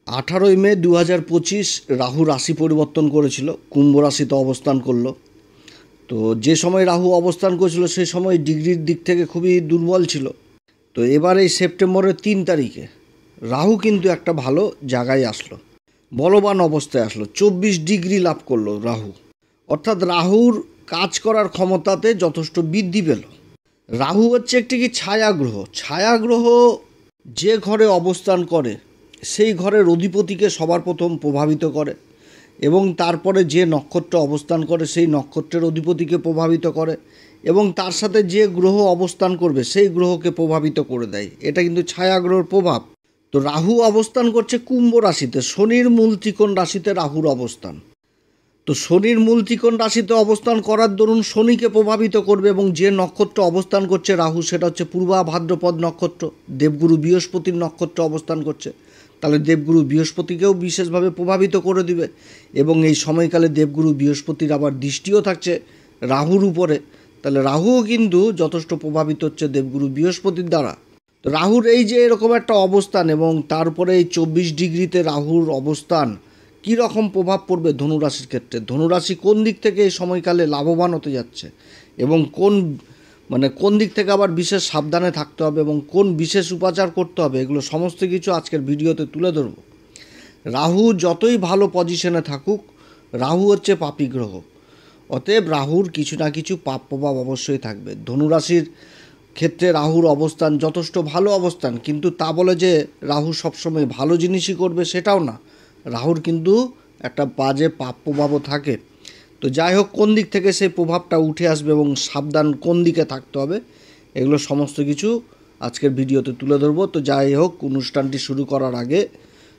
18 মে 2025 রাহু রাশি পরিবর্তন করেছিল, কুম্ভ রাশিতে অবস্থান করলো। তো যে সময় রাহু অবস্থান করেছিল সেই সময় ডিগ্রির দিক থেকে খুবই দুর্বল ছিল। তো এবার এই সেপ্টেম্বরের 3 তারিখে রাহু কিন্তু একটা ভালো জায়গায় আসলো, বলবান অবস্থায় আসলো, 24 ডিগ্রি লাভ করলো রাহু। অর্থাৎ রাহুর কাজ করার ক্ষমতাতে যথেষ্ট বৃদ্ধি পেল। রাহু হচ্ছে একটি কি ছায়াগ্রহ। ছায়াগ্রহ যে ঘরে অবস্থান করে সেই ঘরের অধিপতিকে সবার প্রথম প্রভাবিত করে এবং তারপরে যে নক্ষত্র অবস্থান করে সেই নক্ষত্রের অধিপতিকে প্রভাবিত করে এবং তার সাথে যে গ্রহ অবস্থান করবে সেই গ্রহকে প্রভাবিত করে দেয়। এটা কিন্তু ছায়াগ্রহের প্রভাব। তো রাহু অবস্থান করছে কুম্ভ রাশিতে, শনির মূল ত্রিকোণ রাশিতে রাহুর অবস্থান। তো শনির মূল ত্রিকোণ রাশিতে অবস্থান করার দরুন শনিকে প্রভাবিত করবে এবং যে নক্ষত্র অবস্থান করছে রাহু সেটা হচ্ছে পূর্বা ভাদ্রপদ নক্ষত্র, দেবগুরু বৃহস্পতির নক্ষত্র অবস্থান করছে। তাহলে দেবগুরু বৃহস্পতিকেও বিশেষভাবে প্রভাবিত করে দিবে এবং এই সময়কালে দেবগুরু বৃহস্পতির আবার দৃষ্টিও থাকছে রাহুর উপরে। তাহলে রাহুও কিন্তু যথেষ্ট প্রভাবিত হচ্ছে দেবগুরু বৃহস্পতির দ্বারা। তো রাহুর এই যে এরকম একটা অবস্থান এবং তারপরে এই 24 ডিগ্রিতে রাহুর অবস্থান কী রকম প্রভাব পড়বে ধনুরাশির ক্ষেত্রে, ধনুরাশি কোন দিক থেকে এই সময়কালে লাভবান হতে যাচ্ছে এবং কোন দিক থেকে আবার বিশেষ সাবধানে থাকতে হবে এবং কোন বিশেষ উপাচার করতে হবে, এগুলো সমস্ত কিছু আজকের ভিডিওতে তুলে ধরব। রাহু যতই ভালো পজিশনে থাকুক, রাহু হচ্ছে পাপী গ্রহ, অতএব রাহুর কিছু না কিছু পাপ প্রভাব অবশ্যই থাকবে। ধনুরাশির ক্ষেত্রে রাহুর অবস্থান যথেষ্ট ভালো অবস্থান, কিন্তু তা বলে যে রাহু সবসময় ভালো জিনিসই করবে সেটাও না, রাহুর কিন্তু একটা বাজে পাপ প্রভাবও থাকে। তো যাই হোক, কোন দিক থেকে সেই প্রভাবটা উঠে আসবে এবং সাবধান কোন দিকে থাকতে হবে, এগুলো সমস্ত কিছু আজকের ভিডিওতে তুলে ধরবো। তো যাই হোক, অনুষ্ঠানটি শুরু করার আগে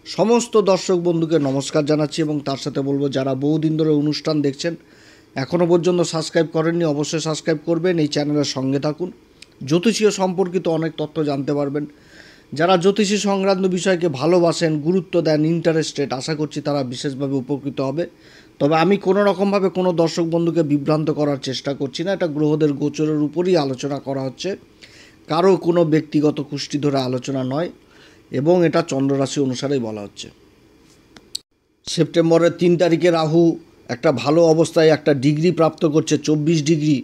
সমস্ত দর্শক বন্ধুকে নমস্কার জানাচ্ছি এবং তার সাথে বলবো যারা বহুদিন ধরে অনুষ্ঠান দেখছেন এখনও পর্যন্ত সাবস্ক্রাইব করেননি অবশ্যই সাবস্ক্রাইব করবেন, এই চ্যানেলের সঙ্গে থাকুন, জ্যোতিষীয় সম্পর্কিত অনেক তথ্য জানতে পারবেন। যারা জ্যোতিষী সংক্রান্ত বিষয়কে ভালোবাসেন, গুরুত্ব দেন, ইন্টারেস্টেড, আশা করছি তারা বিশেষভাবে উপকৃত হবে। তবে আমি কোনো রকমভাবে কোনো দর্শক বন্ধুকে বিভ্রান্ত করার চেষ্টা করছি না, এটা গ্রহদের গোচরের উপরই আলোচনা করা হচ্ছে, কারো কোনো ব্যক্তিগত কুষ্টি ধরে আলোচনা নয় এবং এটা চন্দ্ররাশি অনুসারেই বলা হচ্ছে। সেপ্টেম্বরের 3 তারিখে রাহু একটা ভালো অবস্থায় একটা ডিগ্রি প্রাপ্ত করছে, 24 ডিগ্রি।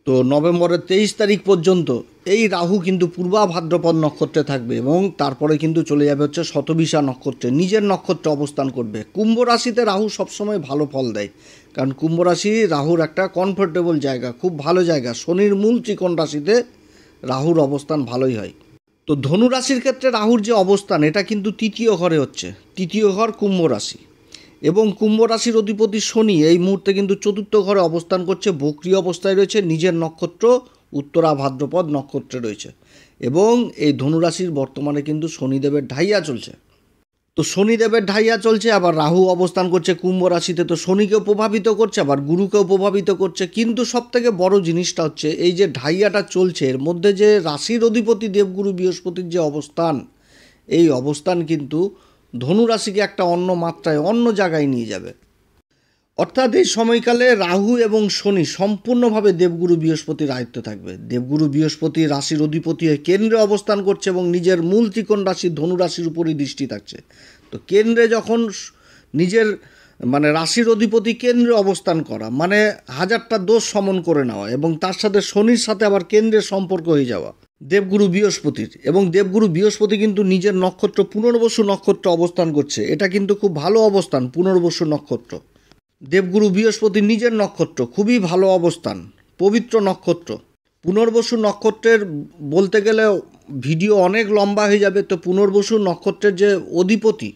তো নভেম্বরের 23 তারিখ পর্যন্ত এই রাহু কিন্তু পূর্বা ভাদ্রপদ নক্ষত্রে থাকবে এবং তারপরে কিন্তু চলে যাবে হচ্ছে শতবিশা নক্ষত্রে, নিজের নক্ষত্রে অবস্থান করবে। কুম্ভ রাশিতে রাহু সবসময় ভালো ফল দেয়, কারণ কুম্ভ রাশি রাহুর একটা কমফোর্টেবল জায়গা, খুব ভালো জায়গা। শনির মূল ত্রিকোণ রাশিতে রাহুর অবস্থান ভালোই হয়। তো ধনু রাশির ক্ষেত্রে রাহুর যে অবস্থান এটা কিন্তু তৃতীয় ঘরে হচ্ছে, তৃতীয় ঘর কুম্ভ রাশি এবং কুম্ভ রাশির অধিপতি শনি এই মুহূর্তে কিন্তু চতুর্থ ঘরে অবস্থান করছে, বক্রী অবস্থায় রয়েছে, নিজের নক্ষত্র উত্তরা ভাদ্রপদ নক্ষত্রে রয়েছে এবং এই ধনুরাশির বর্তমানে কিন্তু শনিদেবের ঢাইয়া চলছে। তো শনিদেবের ঢাইয়া চলছে, আবার রাহু অবস্থান করছে কুম্ভ রাশিতে, তো শনিকেও প্রভাবিত করছে আবার গুরুকেও প্রভাবিত করছে। কিন্তু সবথেকে বড় জিনিসটা হচ্ছে এই যে ঢাইয়াটা চলছে এর মধ্যে যে রাশির অধিপতি দেবগুরু বৃহস্পতির যে অবস্থান, এই অবস্থান কিন্তু ধনুরাশিকে একটা অন্য মাত্রায় অন্য জায়গায় নিয়ে যাবে। অর্থাৎ এই সময়কালে রাহু এবং শনি সম্পূর্ণভাবে দেবগুরু বৃহস্পতির আয়ত্তে থাকবে। দেবগুরু বৃহস্পতি রাশির অধিপতি হয়ে কেন্দ্রে অবস্থান করছে এবং নিজের মূল ত্রিকোণ রাশি ধনুরাশির উপরই দৃষ্টি থাকছে। তো কেন্দ্রে যখন নিজের রাশির অধিপতি কেন্দ্রে অবস্থান করা মানে হাজারটা দোষ সমন করে নেওয়া এবং তার সাথে শনির সাথে আবার কেন্দ্রের সম্পর্ক হয়ে যাওয়া দেবগুরু বৃহস্পতির, এবং দেবগুরু বৃহস্পতি কিন্তু নিজের নক্ষত্র পুনর্বসু নক্ষত্র অবস্থান করছে, এটা কিন্তু খুব ভালো অবস্থান। পুনর্বসু নক্ষত্র দেবগুরু বৃহস্পতি নিজের নক্ষত্র, খুবই ভালো অবস্থান, পবিত্র নক্ষত্র। পুনর্বসু নক্ষত্রের বলতে গেলে ভিডিও অনেক লম্বা হয়ে যাবে। তো পুনর্বসু নক্ষত্রের যে অধিপতি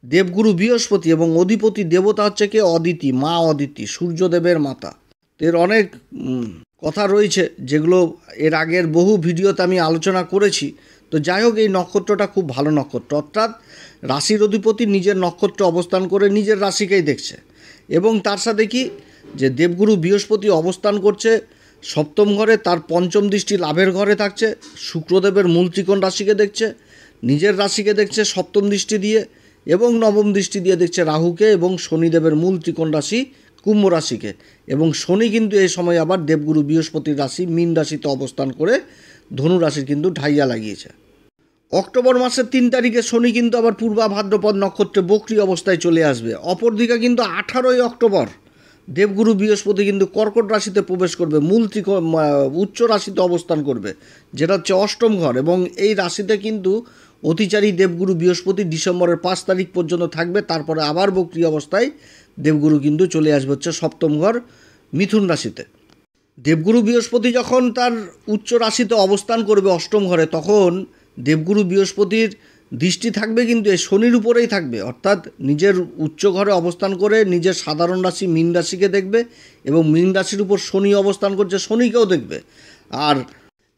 দেবগুরু বৃহস্পতি এবং অধিপতি দেবতা হচ্ছে কে, অদিতি, মা অদিতি, সূর্যদেবের মাতা। এর অনেক কথা রয়েছে যেগুলো এর আগের বহু ভিডিওতে আমি আলোচনা করেছি। তো যাই হোক, এই নক্ষত্রটা খুব ভালো নক্ষত্র, অর্থাৎ রাশির অধিপতি নিজের নক্ষত্রে অবস্থান করে নিজের রাশিকেই দেখছে এবং তার সাথে কি যে দেবগুরু বৃহস্পতি অবস্থান করছে সপ্তম ঘরে, তার পঞ্চম দৃষ্টি লাভের ঘরে থাকছে, শুক্রদেবের মূল ত্রিকোণ রাশিকে দেখছে, নিজের রাশিকে দেখছে সপ্তম দৃষ্টি দিয়ে এবং নবম দৃষ্টি দিয়ে দেখছে রাহুকে এবং শনিদেবের মূল ত্রিকোণ রাশি কুম্ভ রাশিকে। এবং শনি কিন্তু এই সময় আবার দেবগুরু বৃহস্পতির রাশি মীন রাশিতে অবস্থান করে ধনু রাশির কিন্তু ঢাইয়া লাগিয়েছে। অক্টোবর মাসের 3 তারিখে শনি কিন্তু আবার পূর্বা ভাদ্রপদ নক্ষত্রে বক্রী অবস্থায় চলে আসবে। অপরদিকে কিন্তু 18ই অক্টোবর দেবগুরু বৃহস্পতি কিন্তু কর্কট রাশিতে প্রবেশ করবে, মূল উচ্চ রাশিতে অবস্থান করবে, যেটা হচ্ছে অষ্টম ঘর। এবং এই রাশিতে কিন্তু অতিচারী দেবগুরু বৃহস্পতি ডিসেম্বরের 5 তারিখ পর্যন্ত থাকবে। তারপরে আবার বক্রী অবস্থায় দেবগুরু কিন্তু চলে আসবে হচ্ছে সপ্তম ঘর মিথুন রাশিতে। দেবগুরু বৃহস্পতি যখন তার উচ্চ রাশিতে অবস্থান করবে অষ্টম ঘরে, তখন দেবগুরু বৃহস্পতির দৃষ্টি থাকবে কিন্তু এই শনির উপরেই থাকবে। অর্থাৎ নিজের উচ্চ ঘরে অবস্থান করে নিজের সাধারণ রাশি মীন রাশিকে দেখবে, এবং মীন রাশির উপর শনি অবস্থান করছে, শনিকেও দেখবে। আর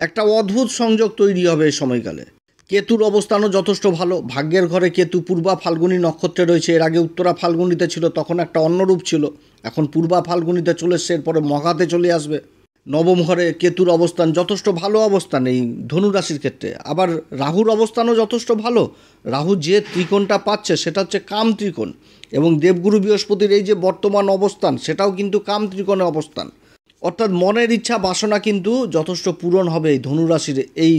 একটা অদ্ভুত সংযোগ তৈরি হবে এই সময়কালে। কেতুর অবস্থানও যথেষ্ট ভালো। ভাগ্যের ঘরে কেতু পূর্বা ফাল্গুনী নক্ষত্রে রয়েছে। এর আগে উত্তরা ফাল্গুনীতে ছিল, তখন একটা অন্য রূপ ছিল। এখন পূর্বা ফাল্গুনীতে চলে এসছে, এরপরে মঘাতে চলে আসবে। নবম ঘরে কেতুর অবস্থান যথেষ্ট ভালো অবস্থান এই ধনুরাশির ক্ষেত্রে। আবার রাহুর অবস্থানও যথেষ্ট ভালো। রাহু যে ত্রিকোণটা পাচ্ছে সেটা হচ্ছে কাম ত্রিকোণ, এবং দেবগুরু বৃহস্পতির এই যে বর্তমান অবস্থান সেটাও কিন্তু কাম ত্রিকোণে অবস্থান। অর্থাৎ মনের ইচ্ছা বাসনা কিন্তু যথেষ্ট পূরণ হবে এই ধনুরাশির এই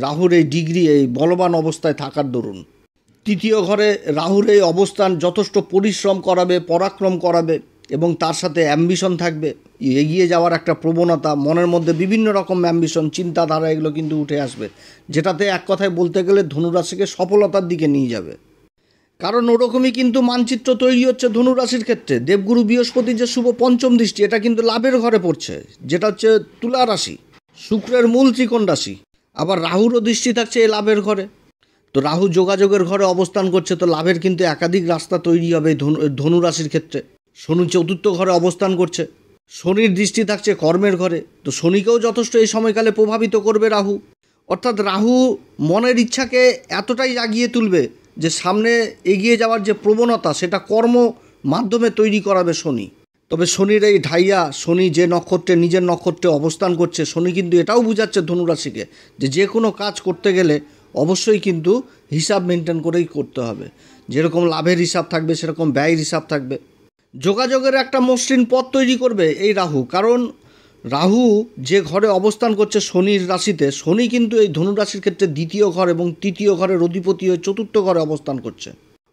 রাহুর এই ডিগ্রি, এই বলবান অবস্থায় থাকার দরুন। তৃতীয় ঘরে রাহুর এই অবস্থান যথেষ্ট পরিশ্রম করাবে, পরাক্রম করাবে, এবং তার সাথে অ্যাম্বিশন থাকবে, এগিয়ে যাওয়ার একটা প্রবণতা, মনের মধ্যে বিভিন্ন রকম অ্যাম্বিশন, চিন্তাধারা, এগুলো কিন্তু উঠে আসবে, যেটাতে এক কথায় বলতে গেলে ধনুরাশিকে সফলতার দিকে নিয়ে যাবে। কারণ ওরকমই কিন্তু মানচিত্র তৈরি হচ্ছে ধনুরাশির ক্ষেত্রে। দেবগুরু বৃহস্পতির যে শুভ পঞ্চম দৃষ্টি, এটা কিন্তু লাভের ঘরে পড়ছে, যেটা হচ্ছে তুলা রাশি, শুক্রের মূল ত্রিকোণ রাশি। আবার রাহুরও দৃষ্টি থাকছে এই লাভের ঘরে। তো রাহু যোগাযোগের ঘরে অবস্থান করছে, তো লাভের কিন্তু একাধিক রাস্তা তৈরি হবে ধনুরাশির ক্ষেত্রে। শনি চতুর্থ ঘরে অবস্থান করছে, শনির দৃষ্টি থাকছে কর্মের ঘরে, তো শনিকেও যথেষ্ট এই সময়কালে প্রভাবিত করবে রাহু। অর্থাৎ রাহু মনের ইচ্ছাকে এতটাই জাগিয়ে তুলবে যে সামনে এগিয়ে যাওয়ার যে প্রবণতা সেটা কর্ম মাধ্যমে তৈরি করাবে শনি। তবে শনির এই ঢাইয়া, শনি যে নক্ষত্রে নিজের নক্ষত্রে অবস্থান করছে, শনি কিন্তু এটাও বুঝাচ্ছে ধনুরাশিকে যে কোনো কাজ করতে গেলে অবশ্যই কিন্তু হিসাব মেনটেন করেই করতে হবে। যেরকম লাভের হিসাব থাকবে সেরকম ব্যয়ের হিসাব থাকবে। যোগাযোগের একটা মসৃণ পথ তৈরি করবে এই রাহু। কারণ রাহু যে ঘরে অবস্থান করছে শনির রাশিতে, শনি কিন্তু এই ধনুরাশির ক্ষেত্রে দ্বিতীয় ঘর এবং তৃতীয় ঘরের অধিপতি হয়ে চতুর্থ ঘরে অবস্থান করছে।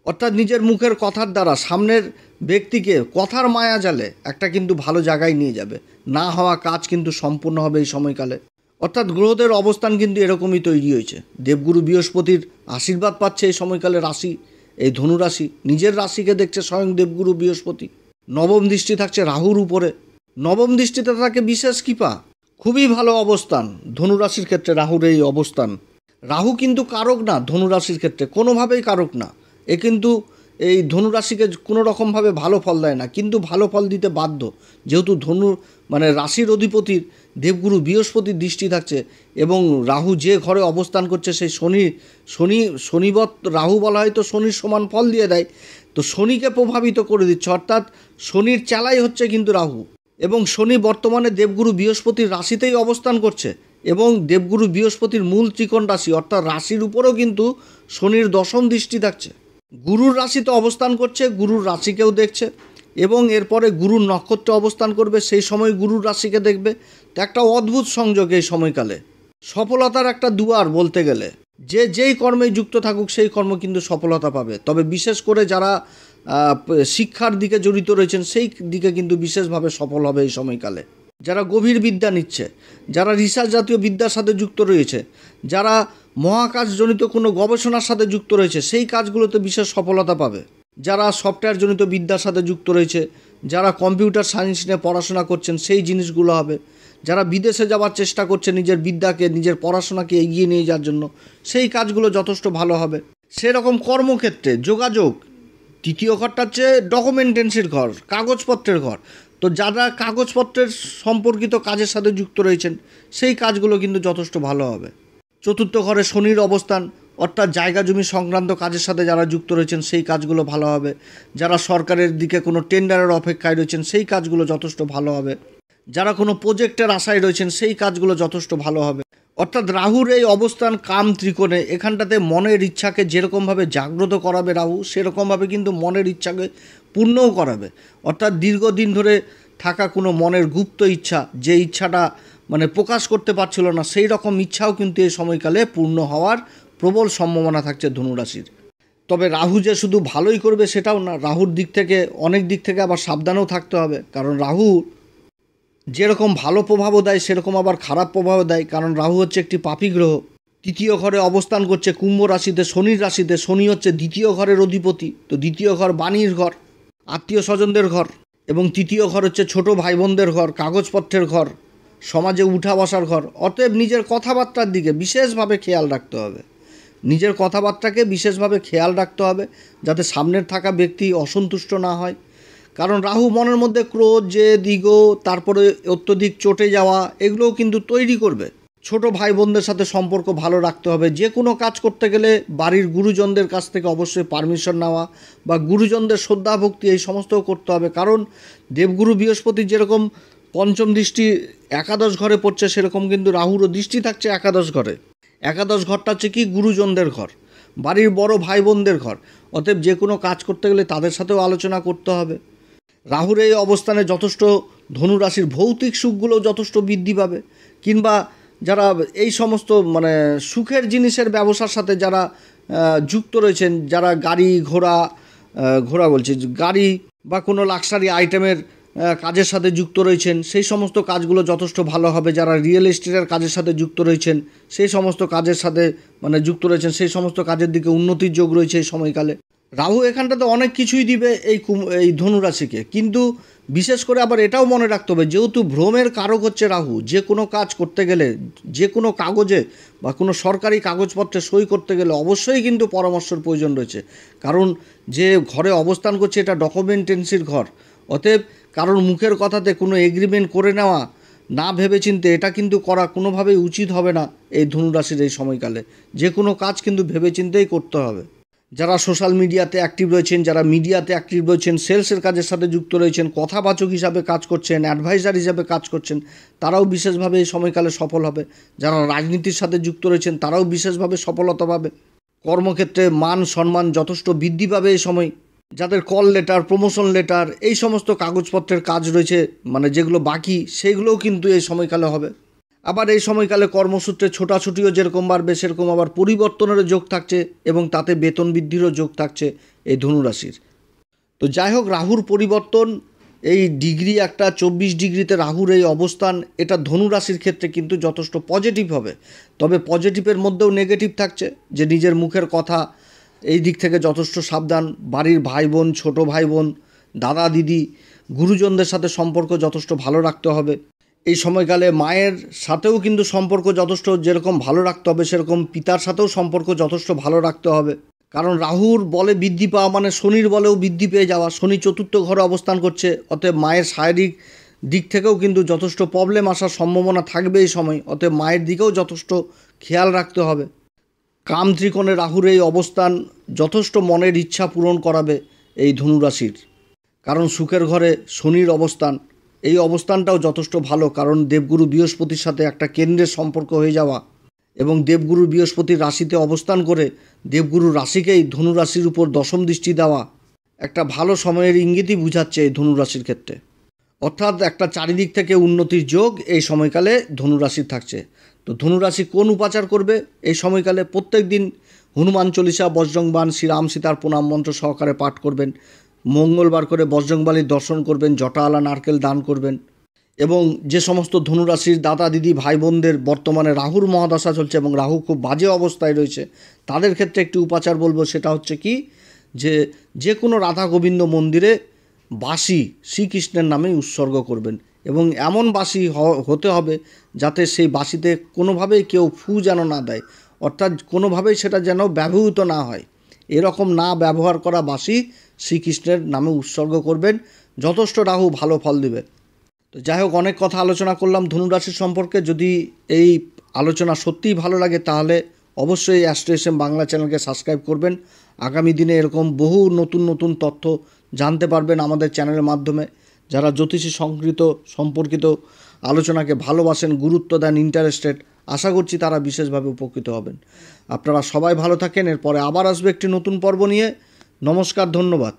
অর্থাৎ নিজের মুখের কথার দ্বারা সামনের ব্যক্তিকে কথার মায়া জালে একটা কিন্তু ভালো জায়গায় নিয়ে যাবে। না হওয়া কাজ কিন্তু সম্পূর্ণ হবে এই সময়কালে। অর্থাৎ গ্রহদের অবস্থান কিন্তু এরকমই তৈরি হয়েছে। দেবগুরু বৃহস্পতির আশীর্বাদ পাচ্ছে এই সময়কালে রাশি, এই ধনুরাশি নিজের রাশিকে দেখছে স্বয়ং দেবগুরু বৃহস্পতি। নবম দৃষ্টি থাকছে রাহুর উপরে, নবম দৃষ্টিতে থাকে বিশেষ কৃপা, খুবই ভালো অবস্থান ধনুরাশির ক্ষেত্রে রাহুর এই অবস্থান। রাহু কিন্তু কারক না ধনুরাশির ক্ষেত্রে, কোনোভাবেই কারক না। এ কিন্তু এই ধনুরাশিকে কোনো রকমভাবে ভালো ফল দেয় না, কিন্তু ভালো ফল দিতে বাধ্য, যেহেতু রাশির অধিপতির দেবগুরু বৃহস্পতির দৃষ্টি থাকছে, এবং রাহু যে ঘরে অবস্থান করছে সেই শনিবৎ রাহু বলা হয়, তো শনির সমান ফল দিয়ে দেয়। তো শনিকে প্রভাবিত করে দিচ্ছে, অর্থাৎ শনির চালাই হচ্ছে কিন্তু রাহু। এবং শনি বর্তমানে দেবগুরু বৃহস্পতির রাশিতেই অবস্থান করছে, এবং দেবগুরু বৃহস্পতির মূল ত্রিকোণ রাশি অর্থাৎ রাশির উপরেও কিন্তু শনির দশম দৃষ্টি থাকছে। গুরুর রাশিতে অবস্থান করছে, গুরুর রাশিকেও দেখছে, এবং এরপরে গুরুর নক্ষত্রে অবস্থান করবে, সেই সময় গুরুর রাশিকে দেখবে। তো একটা অদ্ভুত সংযোগ এই সময়কালে, সফলতার একটা দুয়ার বলতে গেলে। যেই কর্মে যুক্ত থাকুক সেই কর্ম কিন্তু সফলতা পাবে। তবে বিশেষ করে যারা শিক্ষার দিকে জড়িত রয়েছেন সেই দিকে কিন্তু বিশেষভাবে সফল হবে এই সময়কালে। যারা গভীর বিদ্যা নিচ্ছে, যারা রিসার্চ জাতীয় বিদ্যার সাথে যুক্ত রয়েছে, যারা মহাকাশজনিত কোনো গবেষণার সাথে যুক্ত রয়েছে, সেই কাজগুলোতে বিশেষ সফলতা পাবে। যারা সফটওয়্যারজনিত বিদ্যার সাথে যুক্ত রয়েছে, যারা কম্পিউটার সায়েন্স নিয়ে পড়াশোনা করছেন, সেই জিনিসগুলো হবে। যারা বিদেশে যাওয়ার চেষ্টা করছে নিজের বিদ্যাকে, নিজের পড়াশোনাকে এগিয়ে নিয়ে যাওয়ার জন্য, সেই কাজগুলো যথেষ্ট ভালো হবে। সেরকম কর্মক্ষেত্রে যোগাযোগ, তৃতীয় ঘরটা হচ্ছে ডকুমেন্টেন্সির ঘর, কাগজপত্রের ঘর। তো যারা কাগজপত্রের সম্পর্কিত কাজের সাথে যুক্ত রয়েছেন সেই কাজগুলো কিন্তু যথেষ্ট ভালো হবে। চতুর্থ ঘরে শনির অবস্থান, অর্থাৎ জায়গা জমি সংক্রান্ত কাজের সাথে যারা যুক্ত রয়েছেন সেই কাজগুলো ভালো হবে। যারা সরকারের দিকে কোনো টেন্ডারের অপেক্ষায় রয়েছেন সেই কাজগুলো যথেষ্ট ভালো হবে। যারা কোনো প্রজেক্টের আশায় রয়েছেন সেই কাজগুলো যথেষ্ট ভালো হবে। অর্থাৎ রাহুর এই অবস্থান কাম ত্রিকোণে, এখানটাতে মনের ইচ্ছাকে যেরকমভাবে জাগ্রত করাবে রাহু, সেরকমভাবে কিন্তু মনের ইচ্ছাকে পূর্ণও করাবে। অর্থাৎ দীর্ঘদিন ধরে থাকা কোনো মনের গুপ্ত ইচ্ছা, যে ইচ্ছাটা প্রকাশ করতে পারছিল না, সেই রকম ইচ্ছাও কিন্তু এই সময়কালে পূর্ণ হওয়ার প্রবল সম্ভাবনা থাকছে ধনুরাশির। তবে রাহু যে শুধু ভালোই করবে সেটাও না, রাহুর দিক থেকে অনেক দিক থেকে আবার সাবধানেও থাকতে হবে। কারণ রাহু যেরকম ভালো প্রভাবও দেয় সেরকম আবার খারাপ প্রভাবও দেয়। কারণ রাহু হচ্ছে একটি পাপী গ্রহ, তৃতীয় ঘরে অবস্থান করছে কুম্ভ রাশিতে, শনির রাশিতে। শনি হচ্ছে দ্বিতীয় ঘরের অধিপতি। তো দ্বিতীয় ঘর বাণীর ঘর, আত্মীয় স্বজনদের ঘর, এবং তৃতীয় ঘর হচ্ছে ছোট ভাই বোনদের ঘর, কাগজপত্রের ঘর, সমাজে উঠা বসার ঘর। অতএব নিজের কথাবার্তার দিকে বিশেষভাবে খেয়াল রাখতে হবে, নিজের কথাবার্তাকে বিশেষভাবে খেয়াল রাখতে হবে যাতে সামনের থাকা ব্যক্তি অসন্তুষ্ট না হয়। কারণ রাহু মনের মধ্যে ক্রোধ, জেদ, ইগো, তারপরে অত্যধিক চটে যাওয়া, এগুলোও কিন্তু তৈরি করবে। ছোট ভাই বোনদের সাথে সম্পর্ক ভালো রাখতে হবে। যে কোনো কাজ করতে গেলে বাড়ির গুরুজনদের কাছ থেকে অবশ্যই পারমিশন নেওয়া বা গুরুজনদের শ্রদ্ধা ভক্তি এই সমস্তও করতে হবে। কারণ দেবগুরু বৃহস্পতির যেরকম পঞ্চম দৃষ্টি একাদশ ঘরে পড়ছে, সেরকম কিন্তু রাহুরও দৃষ্টি থাকছে একাদশ ঘরে। একাদশ ঘরটা হচ্ছে কি গুরুজনদের ঘর, বাড়ির বড় ভাই বোনদের ঘর। অতএব যে কোনো কাজ করতে গেলে তাদের সাথেও আলোচনা করতে হবে। রাহুর এই অবস্থানে যথেষ্ট ধনুরাশির ভৌতিক সুখগুলোও যথেষ্ট বৃদ্ধি পাবে। কিংবা যারা এই সমস্ত সুখের জিনিসের ব্যবসার সাথে যারা যুক্ত রয়েছেন, যারা ঘোড়া বলছে গাড়ি বা কোনো লাক্সারি আইটেমের কাজের সাথে যুক্ত রয়েছেন, সেই সমস্ত কাজগুলো যথেষ্ট ভালো হবে। যারা রিয়েল এস্টেটের কাজের সাথে যুক্ত রয়েছেন, সেই সমস্ত কাজের সাথে যুক্ত রয়েছেন, সেই সমস্ত কাজের দিকে উন্নতির যোগ রয়েছে এই সময়কালে। রাহু এখানটাতে অনেক কিছুই দিবে এই ধনুরাশিকে, কিন্তু বিশেষ করে আবার এটাও মনে রাখতে হবে, যেহেতু ভ্রমের কারক হচ্ছে রাহু, যে কোনো কাজ করতে গেলে, যে কোনো কাগজে বা কোনো সরকারি কাগজপত্রে সই করতে গেলে অবশ্যই কিন্তু পরামর্শের প্রয়োজন রয়েছে। কারণ যে ঘরে অবস্থান করছে এটা ডকুমেন্টেন্সির ঘর। অতএব কারোর মুখের কথাতে কোনো এগ্রিমেন্ট করে নেওয়া না ভেবেচিন্তে, এটা কিন্তু করা কোনোভাবেই উচিত হবে না এই ধনুরাশির এই সময়কালে। যে কোনো কাজ কিন্তু ভেবেচিন্তেই করতে হবে। যারা সোশ্যাল মিডিয়াতে অ্যাক্টিভ রয়েছেন, যারা মিডিয়াতে অ্যাক্টিভ রয়েছেন, সেলসের কাজের সাথে যুক্ত রয়েছেন, কথাবাচক হিসাবে কাজ করছেন, অ্যাডভাইজার হিসাবে কাজ করছেন, তারাও বিশেষভাবে এই সময়কালে সফল হবে। যারা রাজনীতির সাথে যুক্ত রয়েছেন তারাও বিশেষভাবে সফলতা পাবে। কর্মক্ষেত্রে মান সম্মান যথেষ্ট বৃদ্ধি পাবে এই সময়। যাদের কল লেটার, প্রমোশন লেটার, এই সমস্ত কাগজপত্রের কাজ রয়েছে যেগুলো বাকি, সেগুলোও কিন্তু এই সময়কালে হবে। আবার এই সময়কালে কর্মসূত্রে ছোটাছুটিও যেরকম বাড়বে, সেরকম আবার পরিবর্তনেরও যোগ থাকছে এবং তাতে বেতন বৃদ্ধিরও যোগ থাকছে এই ধনুরাশির। তো যাই হোক, রাহুর পরিবর্তন, এই ডিগ্রি একটা 24 ডিগ্রিতে রাহুর এই অবস্থান, এটা ধনুরাশির ক্ষেত্রে কিন্তু যথেষ্ট পজিটিভ হবে। তবে পজিটিভের মধ্যেও নেগেটিভ থাকছে, যে নিজের মুখের কথা এই দিক থেকে যথেষ্ট সাবধান। বাড়ির ভাই বোন, ছোট ভাই বোন, দাদা দিদি, গুরুজনদের সাথে সম্পর্ক যথেষ্ট ভালো রাখতে হবে। এই সময়কালে মায়ের সাথেও কিন্তু সম্পর্ক যথেষ্ট যেরকম ভালো রাখতে হবে, সেরকম পিতার সাথেও সম্পর্ক যথেষ্ট ভালো রাখতে হবে। কারণ রাহুর বলে বৃদ্ধি পাওয়া শনির বলেও বৃদ্ধি পেয়ে যাওয়া। শনি চতুর্থ ঘরে অবস্থান করছে, অতএব মায়ের শারীরিক দিক থেকেও কিন্তু যথেষ্ট প্রবলেম আসার সম্ভাবনা থাকবে এই সময়। অতএব মায়ের দিকেও যথেষ্ট খেয়াল রাখতে হবে। কাম ত্রিকোণে রাহুর এই অবস্থান যথেষ্ট মনের ইচ্ছা পূরণ করাবে এই ধনুরাশির। কারণ সুখের ঘরে শনির অবস্থান, এই অবস্থানটাও যথেষ্ট ভালো। কারণ দেবগুরু বৃহস্পতির সাথে একটা কেন্দ্রের সম্পর্ক হয়ে যাওয়া এবং দেবগুরু বৃহস্পতির রাশিতে অবস্থান করে দেবগুরুর রাশিকেই ধনুরাশির উপর দশম দৃষ্টি দেওয়া একটা ভালো সময়ের ইঙ্গিতই বুঝাচ্ছে এই ধনুরাশির ক্ষেত্রে। অর্থাৎ একটা চারিদিক থেকে উন্নতির যোগ এই সময়কালে ধনুরাশির থাকছে। তো ধনুরাশি কোন উপাচার করবে এই সময়কালে? প্রত্যেক দিন হনুমান চল্লিশা, বজরংবাণ, শ্রীরাম সীতার প্রণাম মন্ত্র সহকারে পাঠ করবেন। মঙ্গলবার করে বজরংবলীর দর্শন করবেন, জটাআলা নারকেল দান করবেন। এবং যে সমস্ত ধনুরাশির দাদা দিদি ভাই বোনদের বর্তমানে রাহুর মহাদশা চলছে এবং রাহু খুব বাজে অবস্থায় রয়েছে, তাদের ক্ষেত্রে একটি উপাচার বলবো, সেটা হচ্ছে কি, যে কোনো রাধা গোবিন্দ মন্দিরে বাঁশি শ্রীকৃষ্ণের নামে উৎসর্গ করবেন। এবং এমন বাঁশি হতে হবে যাতে সেই বাঁশিতে কোনোভাবেই কেউ ফু যেন না দেয়, অর্থাৎ কোনোভাবেই সেটা যেন ব্যবহৃত না হয়। এরকম না ব্যবহার করা বাঁশি শ্রীকৃষ্ণের নামে উৎসর্গ করবেন, যথেষ্ট রাহু ভালো ফল দেবে। তো যাই হোক, অনেক কথা আলোচনা করলাম ধনুরাশির সম্পর্কে। যদি এই আলোচনা সত্যিই ভালো লাগে তাহলে অবশ্যই অ্যাস্ট্রো এস এম বাংলা চ্যানেলকে সাবস্ক্রাইব করবেন। আগামী দিনে এরকম বহু নতুন নতুন তথ্য জানতে পারবেন আমাদের চ্যানেলের মাধ্যমে। যারা জ্যোতিষী সম্পর্কিত আলোচনাকে ভালোবাসেন, গুরুত্ব দেন, ইন্টারেস্টেড, আশা করছি তারা বিশেষভাবে উপকৃত হবেন। আপনারা সবাই ভালো থাকেন। এরপরে আবার আসবে একটি নতুন পর্ব নিয়ে। নমস্কার, ধন্যবাদ।